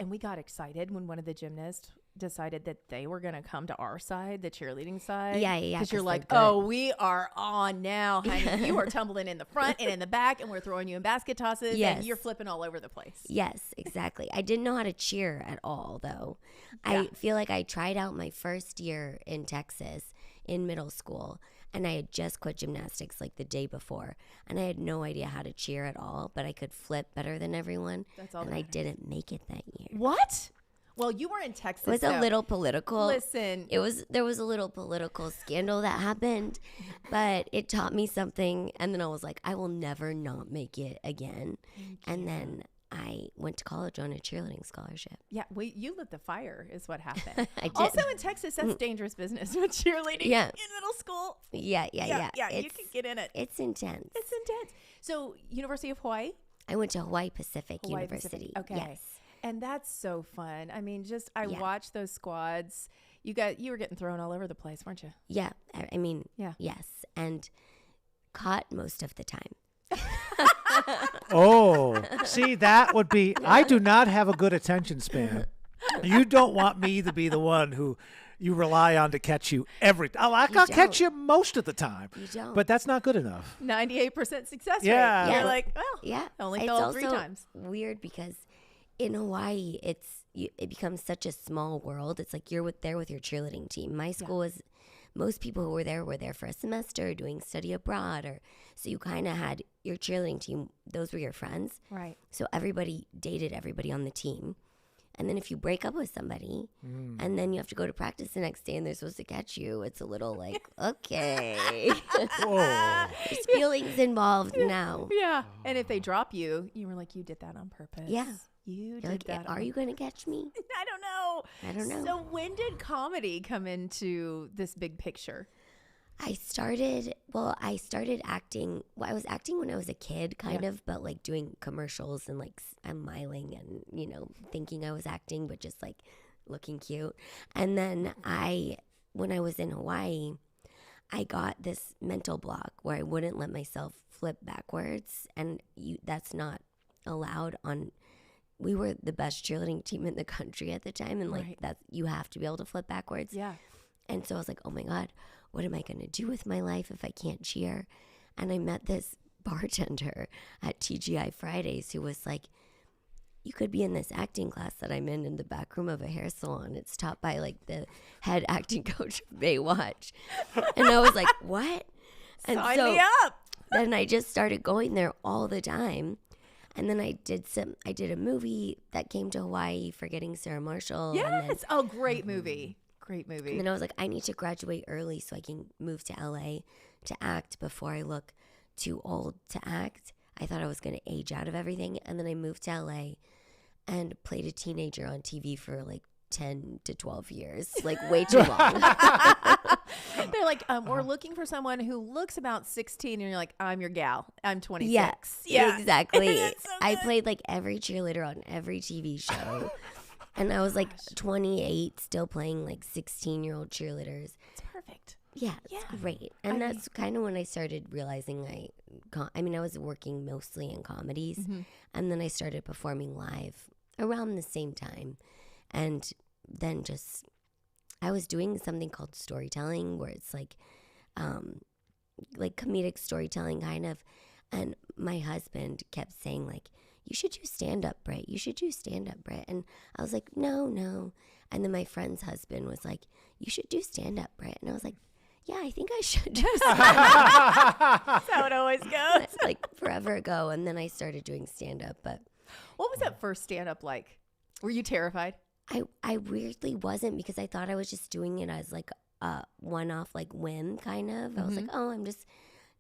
S8: we got excited when one of the gymnasts decided that they were going to come to our side, the cheerleading side.
S2: Yeah.
S8: Because you're
S2: 'cause
S8: like,
S2: they're good.
S8: oh, we are on now, honey. You are tumbling in the front and in the back, and we're throwing you in basket tosses,
S2: Yes.
S8: and you're flipping all over the place.
S2: Yes, exactly. I didn't know how to cheer at all, though.
S8: Yeah.
S2: I feel like I tried out my first year in Texas in middle school, and I had just quit gymnastics like the day before, and I had no idea how to cheer at all, but I could flip better than everyone.
S8: That's all
S2: and
S8: that
S2: I
S8: matters.
S2: didn't make it that year.
S8: What? Well, you were in Texas.
S2: It was a
S8: so-
S2: little political.
S8: Listen.
S2: There was a little political scandal that happened, but it taught me something, and then I was like, I will never not make it again. And then I went to college on a cheerleading scholarship.
S8: Yeah, you lit the fire is what happened.
S2: I did.
S8: Also in Texas, that's dangerous business with cheerleading
S2: Yeah.
S8: in middle school.
S2: Yeah.
S8: Yeah, you
S2: It's-
S8: can get in it.
S2: It's intense.
S8: It's intense. So, University of Hawaii?
S2: I went to Hawaii Pacific
S8: Hawaii
S2: University.
S8: Pacific. Okay.
S2: Yes.
S8: And that's so fun. I mean, I
S2: Yeah.
S8: watch those squads. You were getting thrown all over the place, weren't you?
S2: Yeah. I mean,
S8: Yeah.
S2: yes. And caught most of the time.
S9: Oh, see, that would be. I do not have a good attention span. You don't want me to be the one who you rely on to catch you I'll catch you most of the time.
S2: You don't.
S9: But that's not good enough.
S8: 98% success
S9: Yeah.
S8: rate.
S9: Yeah.
S8: You're like, well,
S2: Yeah.
S8: only
S2: It's
S8: fell 3
S2: also
S8: times.
S2: weird because in Hawaii, it becomes such a small world. It's like you're there with your cheerleading team. My school was, most people who were there for a semester doing study abroad, or so you kind of had your cheerleading team. Those were your friends.
S8: Right.
S2: So everybody dated everybody on the team. And then if you break up with somebody and then you have to go to practice the next day and they're supposed to catch you, it's a little like, okay. There's feelings involved now.
S8: Yeah. And if they drop you, you were like, you did that on purpose.
S2: Yeah.
S8: You
S2: You're
S8: did
S2: like,
S8: that.
S2: are you going to catch me?
S8: I don't know.
S2: I don't know.
S8: So when did comedy come into this big picture?
S2: I started acting. Well, I was acting when I was a kid, kind of, but like doing commercials and like I'm smiling and, thinking I was acting, but just like looking cute. And then when I was in Hawaii, I got this mental block where I wouldn't let myself flip backwards. And that's not allowed we were the best cheerleading team in the country at the time. And like you have to be able to flip backwards.
S8: Yeah.
S2: And so I was like, oh my God, what am I going to do with my life if I can't cheer? And I met this bartender at TGI Fridays who was like, you could be in this acting class that I'm in the back room of a hair salon. It's taught by like the head acting coach of Baywatch. And I was like, what? And
S8: Sign
S2: so
S8: me up.
S2: Then I just started going there all the time. And then I did a movie that came to Hawaii, Forgetting Sarah Marshall.
S8: Yes. Great movie. Great movie.
S2: And then I was like, I need to graduate early so I can move to LA to act before I look too old to act. I thought I was going to age out of everything. And then I moved to LA and played a teenager on TV for like 10 to 12 years, like way too long.
S8: They're like, we're looking for someone who looks about 16, and you're like, I'm your gal. I'm 26.
S2: Yeah, exactly.
S8: So
S2: I played like every cheerleader on every TV show. And I was like 28, still playing like 16-year-old cheerleaders.
S8: It's perfect.
S2: Yeah, it's great. And that's kind of when I started realizing I was working mostly in comedies.
S8: Mm-hmm.
S2: And then I started performing live around the same time. And then I was doing something called storytelling, where it's like comedic storytelling kind of. And my husband kept saying like, you should do stand-up, Britt. You should do stand-up, Britt. And I was like, no. And then my friend's husband was like, you should do stand-up, Britt. And I was like, yeah, I think I should do stand-up.
S8: That's how it always goes.
S2: Like forever ago. And then I started doing stand-up. But
S8: what was that first stand-up like? Were you terrified?
S2: I weirdly wasn't, because I thought I was just doing it as like a one-off like whim kind of. I was like, oh, I'm just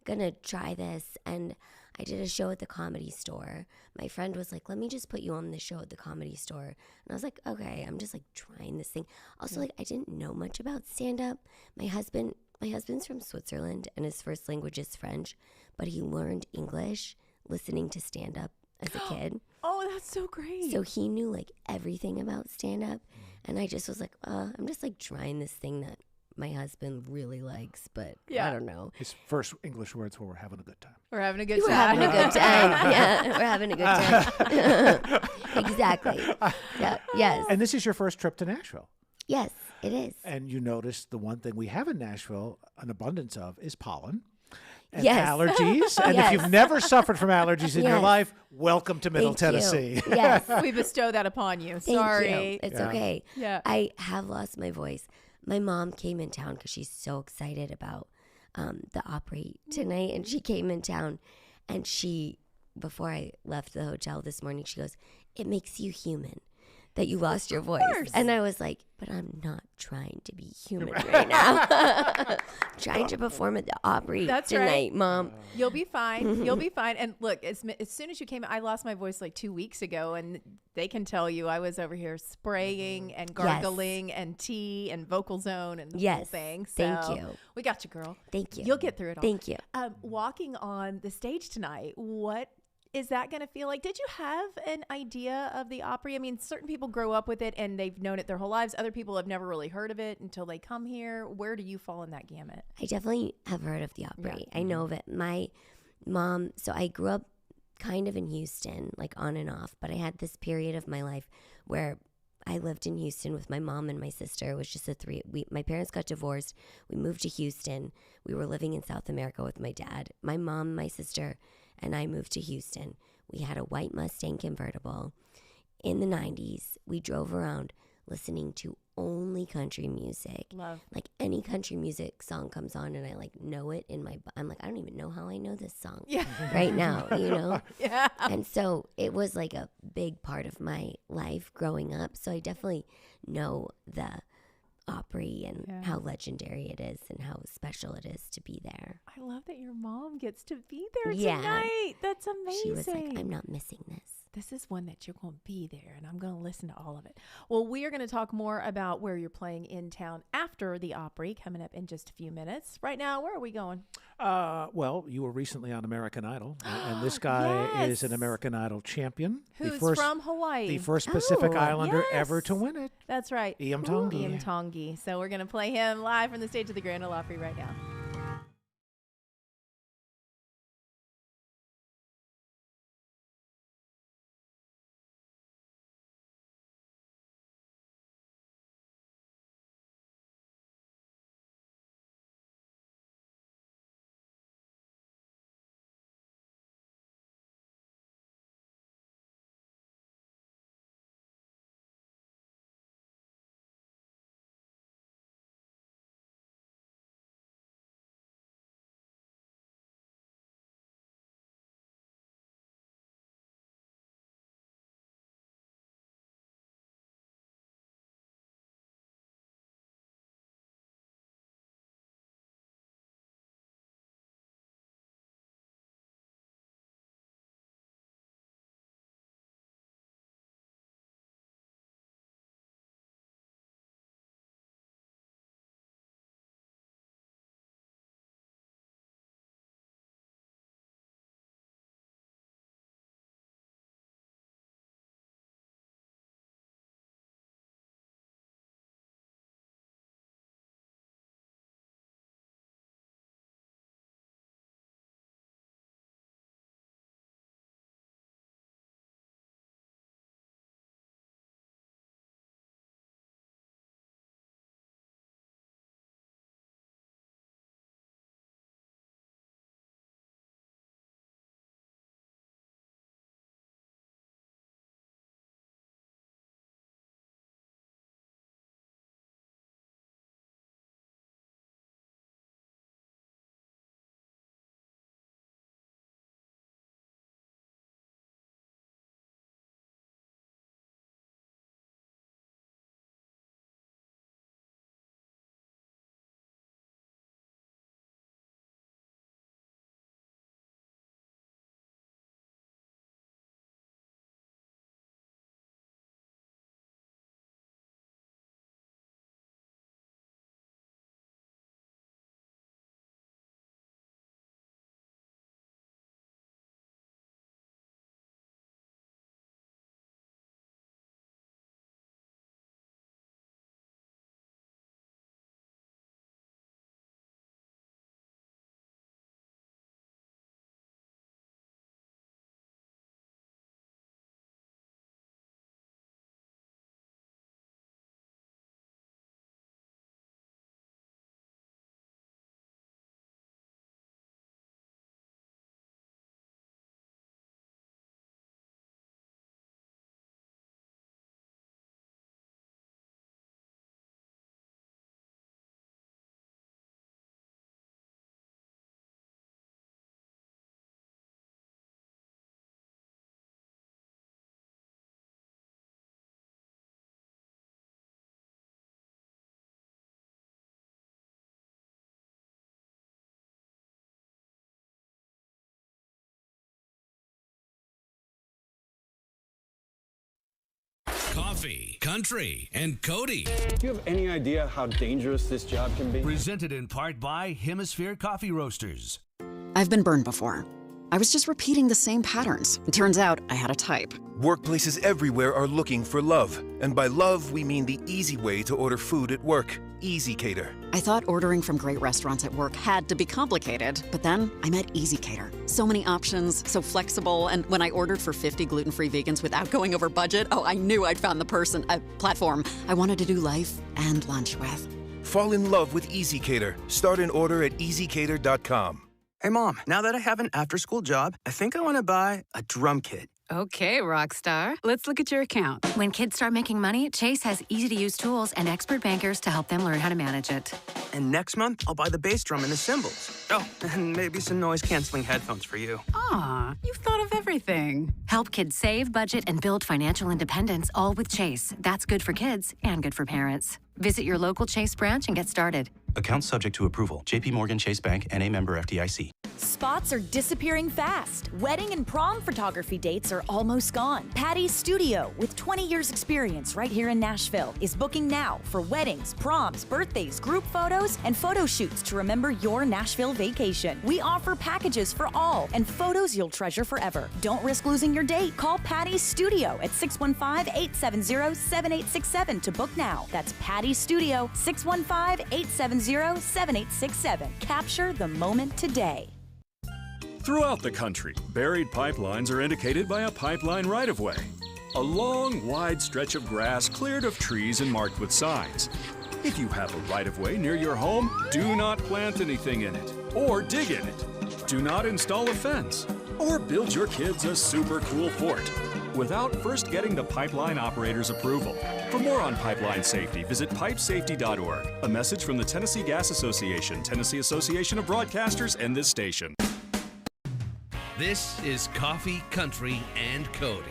S2: going to try this. And I did a show at the Comedy Store. My friend was like, let me just put you on the show at the Comedy Store. And I was like, okay, I'm just like trying this thing. Also, like I didn't know much about stand-up. My husband's from Switzerland and his first language is French, but he learned English listening to stand-up as a kid.
S8: Oh, that's so great.
S2: So he knew like everything about stand-up. And I just was like, I'm just like trying this thing that my husband really likes, but I don't know.
S9: His first English words were, we're having a good time.
S8: We're having a good
S2: We're
S8: time.
S2: having a good time. Yeah, we're having a good time. Exactly. Yeah, yes.
S9: And this is your first trip to Nashville.
S2: Yes, it is.
S9: And you notice the one thing we have in Nashville, an abundance of, is pollen. And
S2: Yes.
S9: allergies. And if you've never suffered from allergies in your
S2: Yes.
S9: life, welcome to Middle
S2: Thank you.
S9: Tennessee.
S2: Yes.
S8: We bestow that upon you.
S2: Thank
S8: Sorry.
S2: you. It's okay.
S8: Yeah.
S2: I have lost my voice. My mom came in town because she's so excited about the Opry tonight. And she came in town and before I left the hotel this morning, she goes, it makes you human that you lost your voice. And I was like, but I'm not trying to be human right now. Trying to perform at the Opry
S8: That's
S2: tonight,
S8: right.
S2: Mom.
S8: You'll be fine. You'll be fine. And look, as soon as you came, I lost my voice like 2 weeks ago, and they can tell you I was over here spraying and gargling and tea and vocal zone and the whole thing. So
S2: Thank you.
S8: We got you, girl.
S2: Thank you.
S8: You'll get through it all.
S2: Thank you.
S8: Walking on the stage tonight, what is that going to feel like? Did you have an idea of the Opry? I mean, certain people grow up with it and they've known it their whole lives. Other people have never really heard of it until they come here. Where do you fall in that gamut?
S2: I definitely have heard of the Opry.
S8: Yeah.
S2: I know of it. My mom, so I grew up kind of in Houston, like on and off, but I had this period of my life where I lived in Houston with my mom and my sister. It was just my parents got divorced. We moved to Houston. We were living in South America with my dad. My mom, my sister, and I moved to Houston. We had a white Mustang convertible. In the 90s, we drove around listening to only country music.
S8: Love.
S2: Like any country music song comes on and I like know it in my, I'm like, I don't even know how I know this song right now, you know?
S8: Yeah.
S2: And so it was like a big part of my life growing up. So I definitely know the Opry and how legendary it is and how special it is to be there.
S8: I love that your mom gets to be there
S2: Yeah.
S8: tonight. That's amazing.
S2: She was like, I'm not missing this.
S8: This is one that you're going to be there, and I'm going to listen to all of it. Well, we are going to talk more about where you're playing in town after the Opry coming up in just a few minutes. Right now, where are we going?
S9: Well, you were recently on American Idol, and this guy is an American Idol champion.
S8: Who's from Hawaii.
S9: The first Pacific Islander ever to win it.
S8: That's right.
S9: Iam Tongi.
S8: Iam Tongi. So we're going to play him live from the stage of the Grand Ole Opry right now.
S4: Coffee, Country, and Cody.
S3: Do you have any idea how dangerous this job can be?
S4: Presented in part by Hemisphere Coffee Roasters.
S6: I've been burned before. I was just repeating the same patterns. It turns out I had a type.
S10: Workplaces everywhere are looking for love. And by love, we mean the easy way to order food at work. Easy Cater.
S6: I thought ordering from great restaurants at work had to be complicated, but then I met Easy Cater. So many options, so flexible, and when I ordered for 50 gluten-free vegans without going over budget, I knew I'd found the platform I wanted to do life and lunch with.
S10: Fall in love with Easy Cater. Start an order at easycater.com.
S12: Hey, Mom, now that I have an after-school job, I think I want to buy a drum kit.
S15: Okay, Rockstar. Let's look at your account. When kids start making money, Chase has easy-to-use tools and expert bankers to help them learn how to manage it.
S12: And next month, I'll buy the bass drum and the cymbals. Oh, and maybe some noise-canceling headphones for you.
S15: Aw, you've thought of everything. Help kids save, budget, and build financial independence, all with Chase. That's good for kids and good for parents. Visit your local Chase branch and get started.
S25: Account subject to approval. JP Morgan Chase Bank, N.A. member FDIC.
S26: Spots are disappearing fast. Wedding and prom photography dates are almost gone. Patty's Studio, with 20 years experience right here in Nashville, is booking now for weddings, proms, birthdays, group photos, and photo shoots to remember your Nashville vacation. We offer packages for all and photos you'll treasure forever. Don't risk losing your date. Call Patty's Studio at 615-870-7867 to book now. That's Patty's Studio, 615-870-7867. Capture the moment today.
S27: Throughout the country, buried pipelines are indicated by a pipeline right-of-way. A long, wide stretch of grass cleared of trees and marked with signs. If you have a right-of-way near your home, do not plant anything in it or dig in it. Do not install a fence or build your kids a super cool fort without first getting the pipeline operator's approval. For more on pipeline safety, visit pipesafety.org. A message from the Tennessee Gas Association, Tennessee Association of Broadcasters, and this station.
S4: This is Coffee, Country, and Cody.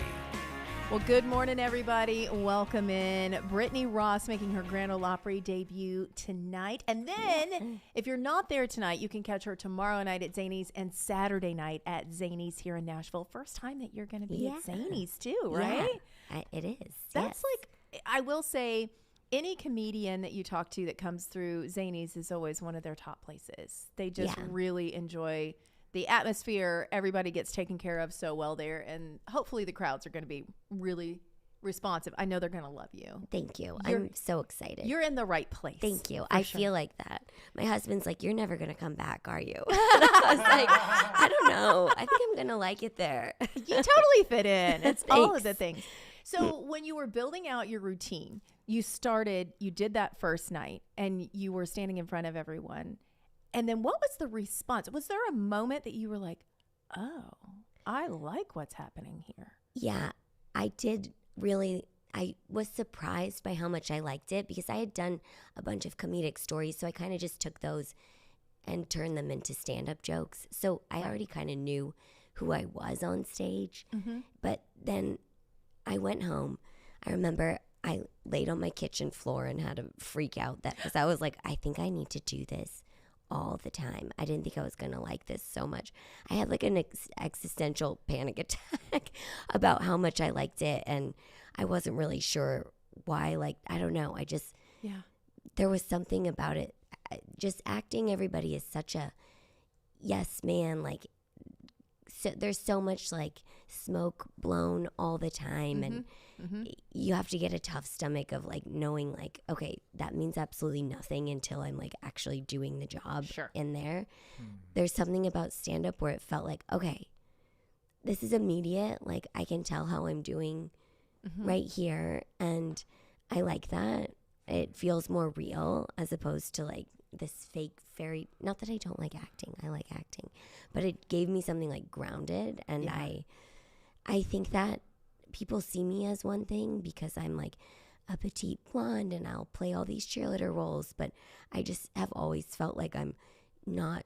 S8: Well, good morning, everybody. Welcome in. Brittany Ross making her Grand Ole Opry debut tonight. And then, if you're not there tonight, you can catch her tomorrow night at Zany's and Saturday night at Zany's here in Nashville. First time that you're going to be at Zany's, too, right?
S2: Yeah, it is.
S8: That's like, I will say, any comedian that you talk to that comes through Zany's is always one of their top places. They just really enjoy the atmosphere. Everybody gets taken care of so well there, and hopefully the crowds are going to be really responsive. I know they're going to love you.
S2: Thank you. I'm so excited.
S8: You're in the right place.
S2: Thank you. I feel like that. My husband's like, you're never going to come back, are you? And I was like, I don't know. I think I'm going to like it there.
S8: You totally fit in. It's all of the things. So when you were building out your routine, you did that first night, and you were standing in front of everyone. And then what was the response? Was there a moment that you were like, oh, I like what's happening here?
S2: Yeah, I did really. I was surprised by how much I liked it because I had done a bunch of comedic stories. So I kind of just took those and turned them into stand-up jokes. So I already kind of knew who I was on stage.
S8: Mm-hmm.
S2: But then I went home. I remember I laid on my kitchen floor and had a freak out because I was like, I think I need to do this all the time. I didn't think I was going to like this so much. I had like an existential panic attack about how much I liked it, and I wasn't really sure why. Like, I don't know. There was something about it. Just acting, everybody is such a yes man. Like, so there's so much like smoke blown all the time, and you have to get a tough stomach of like knowing like, okay, that means absolutely nothing until I'm like actually doing the job in there. There's something about stand-up where it felt like, okay, this is immediate. Like, I can tell how I'm doing right here, and I like that. It feels more real as opposed to like this fake fairy. Not that I don't like acting. I like acting, but it gave me something like grounded, and I think that people see me as one thing because I'm like a petite blonde and I'll play all these cheerleader roles, but I just have always felt like I'm not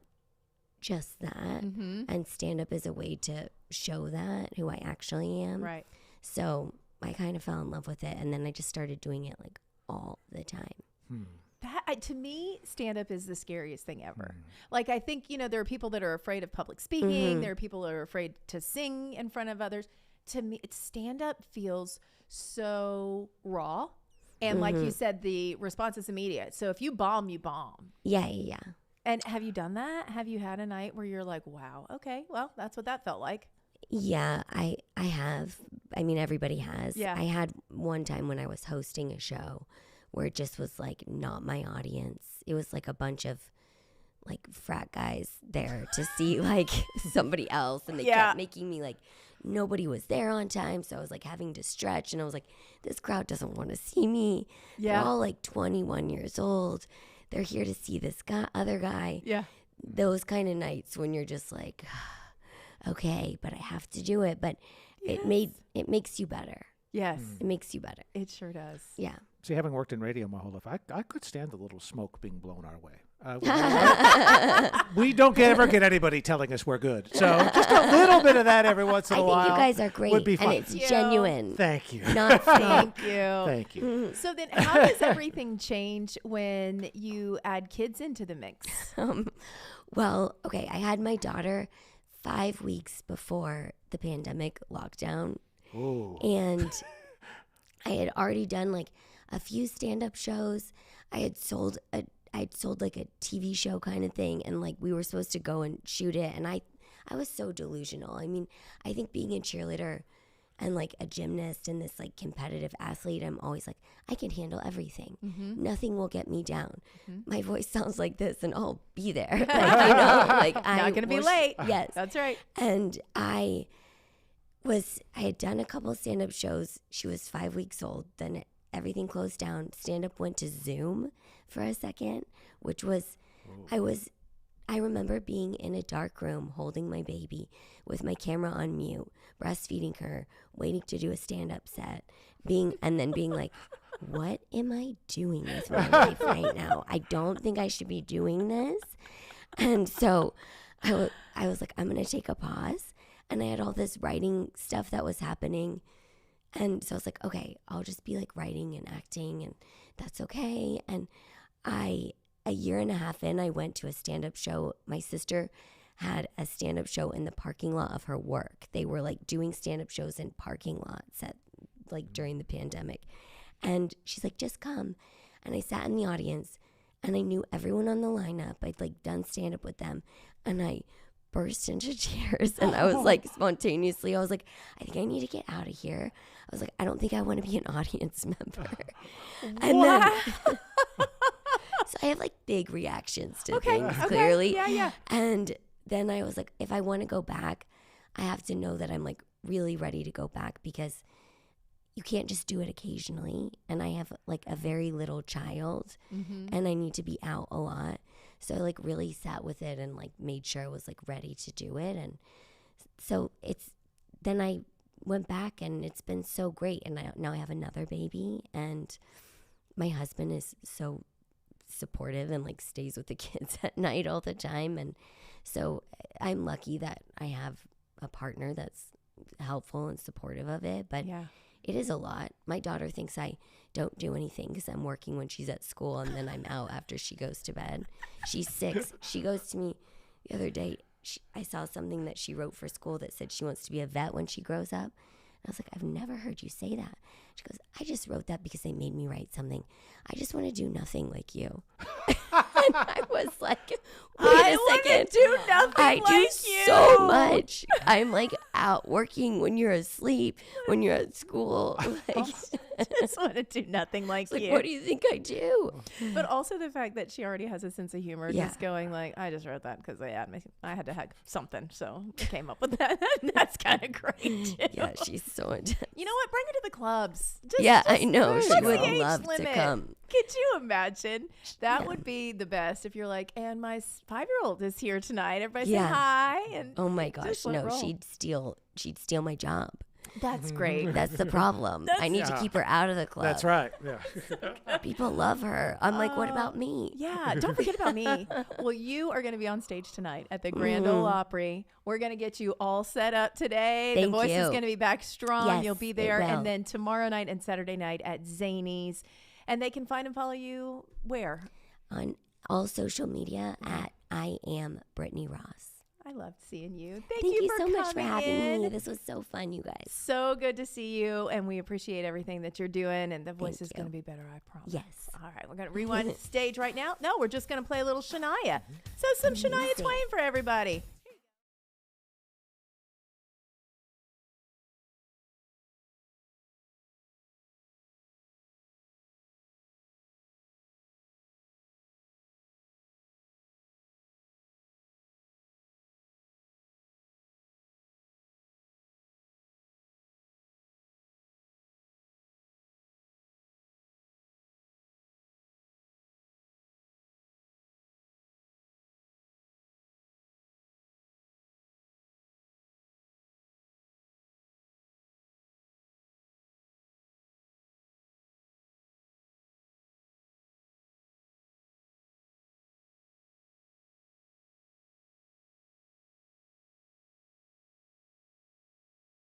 S2: just that. And stand-up is a way to show that, who I actually am.
S8: Right.
S2: So I kind of fell in love with it, and then I just started doing it like all the time.
S8: That, to me, stand-up is the scariest thing ever. Like, I think, there are people that are afraid of public speaking. There are people that are afraid to sing in front of others. To me, stand-up feels so raw. And like you said, the response is immediate. So if you bomb, you bomb.
S2: Yeah.
S8: And have you done that? Have you had a night where you're like, wow, okay, well, that's what that felt like?
S2: Yeah, I have. I mean, everybody has.
S8: Yeah.
S2: I had one time when I was hosting a show where it just was like not my audience. It was like a bunch of like frat guys there to see like somebody else, and they kept making me like nobody was there on time, so I was like having to stretch, and I was like, this crowd doesn't want to see me.
S8: Yeah.
S2: They're all like 21 years old. They're here to see this other guy.
S8: Yeah.
S2: Those kind of nights when you're just like, okay, but I have to do it. But it makes you better.
S8: Yes.
S2: It makes you better.
S8: It sure does.
S2: Yeah.
S9: See, having worked in radio my whole life, I could stand a little smoke being blown our way. We don't ever get anybody telling us we're good. So just a little bit of that every once in a while.
S2: I think you guys are great.
S9: Would be fun.
S2: And it's genuine.
S9: Thank you.
S2: Not fake.
S8: Thank you.
S9: Thank you.
S8: So then how does everything change when you add kids into the mix?
S2: Well, okay, I had my daughter 5 weeks before the pandemic lockdown.
S9: Ooh.
S2: And I had already done like a few stand-up shows. I'd sold like a TV show kind of thing, and like we were supposed to go and shoot it, and I was so delusional. I mean, I think being a cheerleader and like a gymnast and this like competitive athlete, I'm always like, I can handle everything. Nothing will get me down. My voice sounds like this, and I'll be there. Like, you know, like
S8: Not gonna be late.
S2: Yes,
S8: That's right.
S2: And I had done a couple stand-up shows. She was 5 weeks old. Then everything closed down. Stand-up went to Zoom for a second, which was, I remember being in a dark room holding my baby with my camera on mute, breastfeeding her, waiting to do a stand-up set, and then being like, what am I doing with my life right now? I don't think I should be doing this. And so I was like, I'm going to take a pause. And I had all this writing stuff that was happening. And so I was like, okay, I'll just be like writing and acting, and that's okay. And a year and a half in, I went to a stand-up show. My sister had a stand-up show in the parking lot of her work. They were like doing stand-up shows in parking lots during the pandemic. And she's like, just come. And I sat in the audience, and I knew everyone on the lineup. I'd like done stand-up with them, and I burst into tears, and I was like, spontaneously, I was like, I think I need to get out of here. I was like, I don't think I want to be an audience member. And then so I have like big reactions to things, clearly.
S8: Yeah.
S2: And then I was like, if I want to go back, I have to know that I'm like really ready to go back, because you can't just do it occasionally. And I have like a very little child, and I need to be out a lot. So I like really sat with it and like made sure I was like ready to do it. And so then I went back, and it's been so great. And now I have another baby, and my husband is so supportive and like stays with the kids at night all the time. And so I'm lucky that I have a partner that's helpful and supportive of it. But it is a lot. My daughter thinks I don't do anything because I'm working when she's at school, and then I'm out after she goes to bed. She's 6. She goes to me the other day. I saw something that she wrote for school that said she wants to be a vet when she grows up. And I was like, I've never heard you say that. She goes, I just wrote that because they made me write something. I just want to do nothing like you. And I was like, wait a second.
S8: Do nothing
S2: I
S8: like
S2: do
S8: you.
S2: so much. I'm like out working when you're asleep, when you're at school. Like,
S8: Just want to do nothing like
S2: like,
S8: you.
S2: what do you think I do?
S8: But also the fact that she already has a sense of humor,
S2: Yeah.
S8: just going like, I just wrote that because I had to have something, so I came up with that. That's kind of great. Too.
S2: Yeah, she's so intense.
S8: You know what? Bring her to the clubs.
S2: Yeah, I know.
S8: What's
S2: She
S8: the
S2: would
S8: age
S2: love to
S8: limit?
S2: come.
S8: Could you imagine? That would be the best if you're like, and my 5-year-old is here tonight. Everybody say hi. And
S2: Oh my
S8: just
S2: gosh,
S8: let
S2: no,
S8: roll.
S2: she'd steal my job.
S8: That's great.
S2: That's the problem. I need to keep her out of the club.
S9: That's right. Yeah.
S2: People love her. I'm like, what about me?
S8: Yeah, don't forget about me. Well, you are going to be on stage tonight at the Grand Ole Opry. We're going to get you all set up today.
S2: Thank
S8: the voice
S2: you.
S8: is going to be back strong.
S2: Yes,
S8: You'll be
S2: it
S8: there.
S2: will.
S8: And then tomorrow night and Saturday night at Zany's. And they can find and follow you where?
S2: On all social media at I am Brittany Ross.
S8: I loved seeing you. Thank
S2: you
S8: for
S2: so much for
S8: coming
S2: having
S8: in.
S2: me. This was so fun, you guys.
S8: So good to see you, and we appreciate everything that you're doing, and the voice
S2: Thank
S8: is going to
S2: you.
S8: be better, I promise.
S2: Yes.
S8: All right, we're going to rewind stage right now. No, we're just going to play a little Shania. So some Shania Twain for everybody.